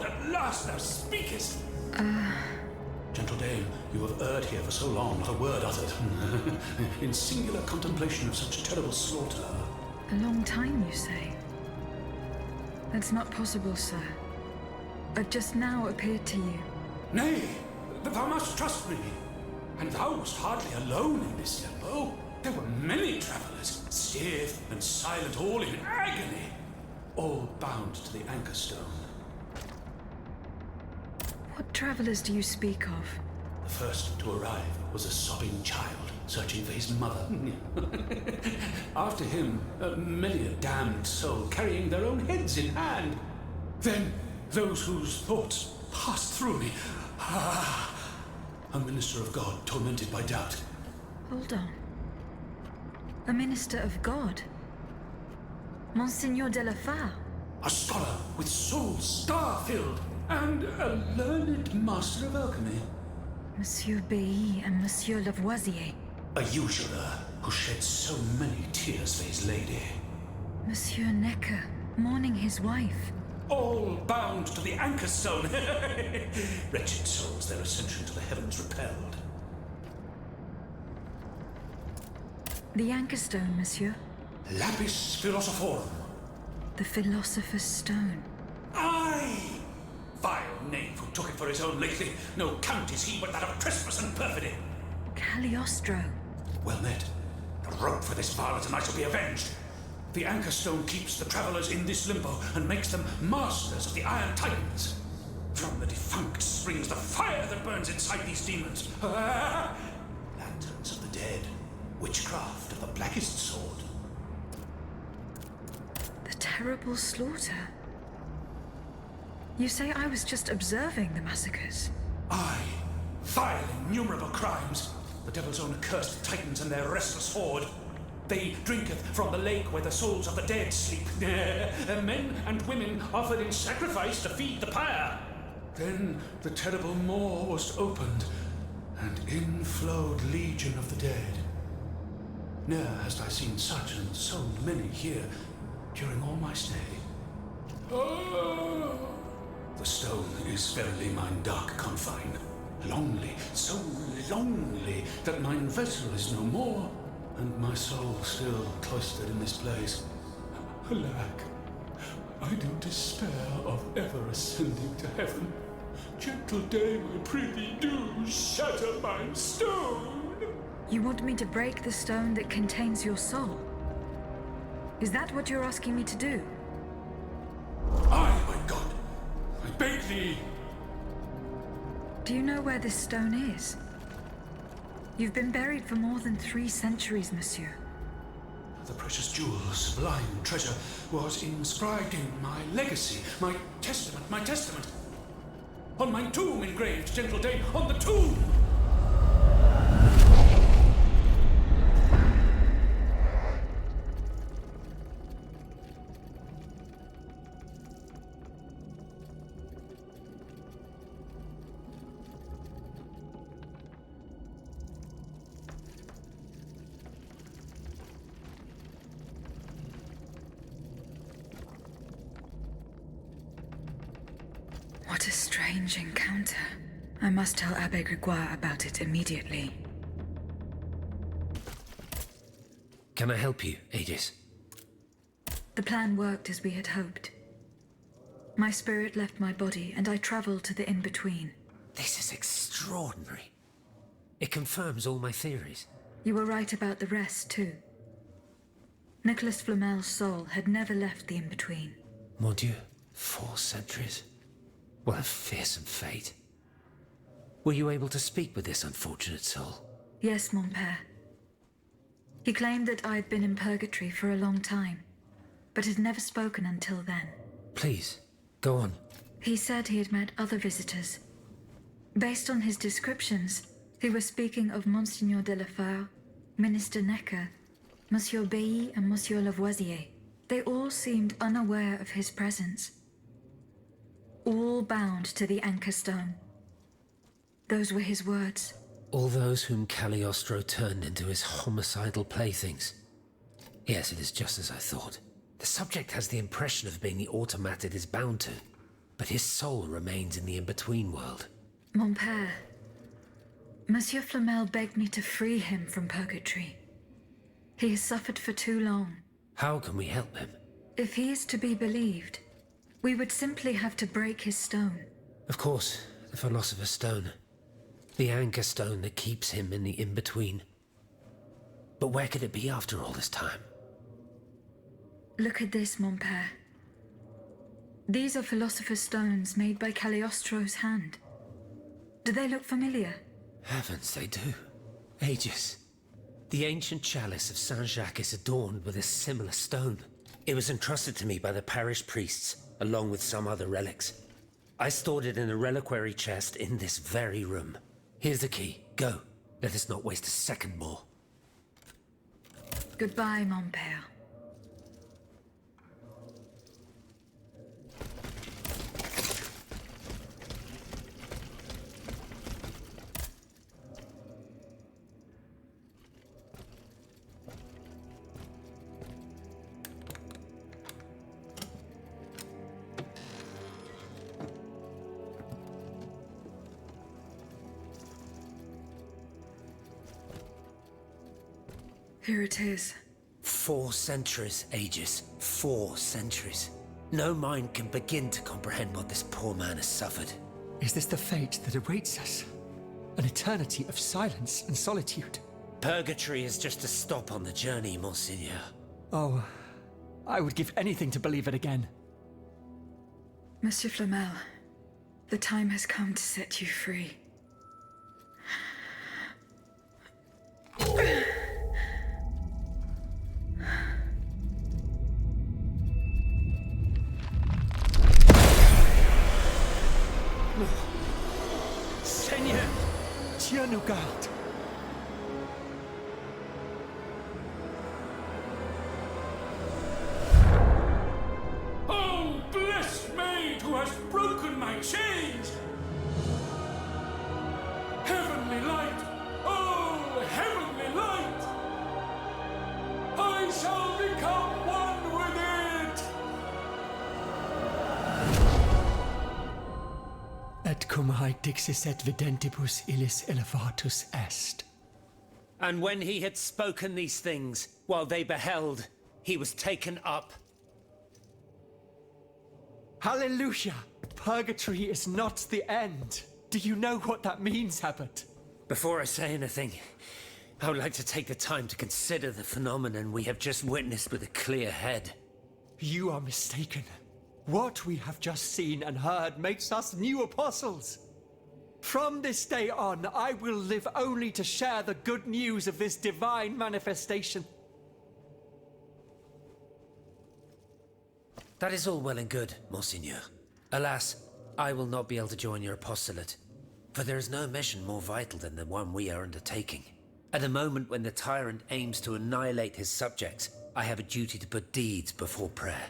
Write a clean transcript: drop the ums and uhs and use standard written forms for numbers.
Lord, at last thou speakest! Gentle dame, you have erred here for so long, not a word uttered. In singular contemplation of such terrible slaughter. A long time, you say? That's not possible, sir. I've just now appeared to you. Nay, thou must trust me. And thou wast hardly alone in this limbo. There were many travelers, stiff and silent, all in agony. All bound to the anchor stone. What travelers do you speak of? The first to arrive was a sobbing child, searching for his mother. After him, many a damned soul carrying their own heads in hand. Then, those whose thoughts passed through me. A minister of God tormented by doubt. Hold on. A minister of God? Monseigneur de la Fare? A scholar with soul star-filled, and a learned master of alchemy. Monsieur Bailly and Monsieur Lavoisier. A usurer who shed so many tears for his lady. Monsieur Necker, mourning his wife. All bound to the anchor stone. Wretched souls, their ascension to the heavens repelled. The anchor stone, monsieur. Lapis philosophorum. The philosopher's stone. Aye! Vile knave who took it for his own lately. No count is he but that of trespass and perfidy. Cagliostro. Well met. The rope for this varlet and I shall be avenged. The anchor stone keeps the travelers in this limbo and makes them masters of the Iron Titans. From the defunct springs the fire that burns inside these demons. Lanterns of the dead. Witchcraft of the blackest sword. The terrible slaughter. You say I was just observing the massacres? Aye. Vile, innumerable crimes. The devil's own accursed titans and their restless horde. They drinketh from the lake where the souls of the dead sleep. Men and women offered in sacrifice to feed the pyre. Then the terrible maw was opened, and in flowed legion of the dead. Ne'er hast I seen such and so many here during all my stay. The stone is verily mine dark confine. Lonely, so lonely, that mine vessel is no more, and my soul still cloistered in this place. Alack, I do despair of ever ascending to heaven. Gentle dame, I prithee do shatter mine stone. You want me to break the stone that contains your soul? Is that what you're asking me to do? Aye, my God, I beg thee. Do you know where this stone is? You've been buried for more than 3 centuries, monsieur. The precious jewel, sublime treasure, was inscribed in my legacy, my testament. On my tomb engraved, gentle dame, on the tomb! What a strange encounter. I must tell Abbe Grégoire about it immediately. Can I help you, Aegis? The plan worked as we had hoped. My spirit left my body, and I traveled to the in-between. This is extraordinary. It confirms all my theories. You were right about the rest, too. Nicholas Flamel's soul had never left the in-between. Mon Dieu, 4 centuries? What a fearsome fate. Were you able to speak with this unfortunate soul? Yes, mon père. He claimed that I had been in purgatory for a long time, but had never spoken until then. Please, go on. He said he had met other visitors. Based on his descriptions, he was speaking of Monseigneur de la Fare, Minister Necker, Monsieur Bailly and Monsieur Lavoisier. They all seemed unaware of his presence. All bound to the anchor stone. Those were his words. All those whom Cagliostro turned into his homicidal playthings. Yes, it is just as I thought. The subject has the impression of being the automat it is bound to. but his soul remains in the in-between world. Mon père, Monsieur Flamel begged me to free him from purgatory. He has suffered for too long. How can we help him? If he is to be believed, we would simply have to break his stone. Of course, the Philosopher's Stone. The anchor stone that keeps him in the in-between. But where could it be after all this time? Look at this, mon père. These are Philosopher's Stones made by Cagliostro's hand. Do they look familiar? Heavens, they do. Aegis. The ancient chalice of Saint-Jacques is adorned with a similar stone. It was entrusted to me by the parish priests, along with some other relics. I stored it in a reliquary chest in this very room. Here's the key. Go. Let us not waste a second more. Goodbye, mon père. Here it is. 4 centuries, Aegis. 4 centuries. No mind can begin to comprehend what this poor man has suffered. Is this the fate that awaits us? An eternity of silence and solitude? Purgatory is just a stop on the journey, Monseigneur. Oh, I would give anything to believe it again. Monsieur Flamel, the time has come to set you free. Seigneur! Dieu nous garde! Oh, blessed maid who has broken my chains! Heavenly light! Oh, heavenly light! I shall become one with it! Et cum hae dixis et videntibus illis elevatus est. And when he had spoken these things, while they beheld, he was taken up. Hallelujah! Purgatory is not the end. Do you know what that means, Abbot? Before I say anything, I would like to take the time to consider the phenomenon we have just witnessed with a clear head. You are mistaken. What we have just seen and heard makes us new apostles. From this day on, I will live only to share the good news of this divine manifestation. That is all well and good, Monseigneur. Alas, I will not be able to join your apostolate, for there is no mission more vital than the one we are undertaking. At a moment when the tyrant aims to annihilate his subjects, I have a duty to put deeds before prayer.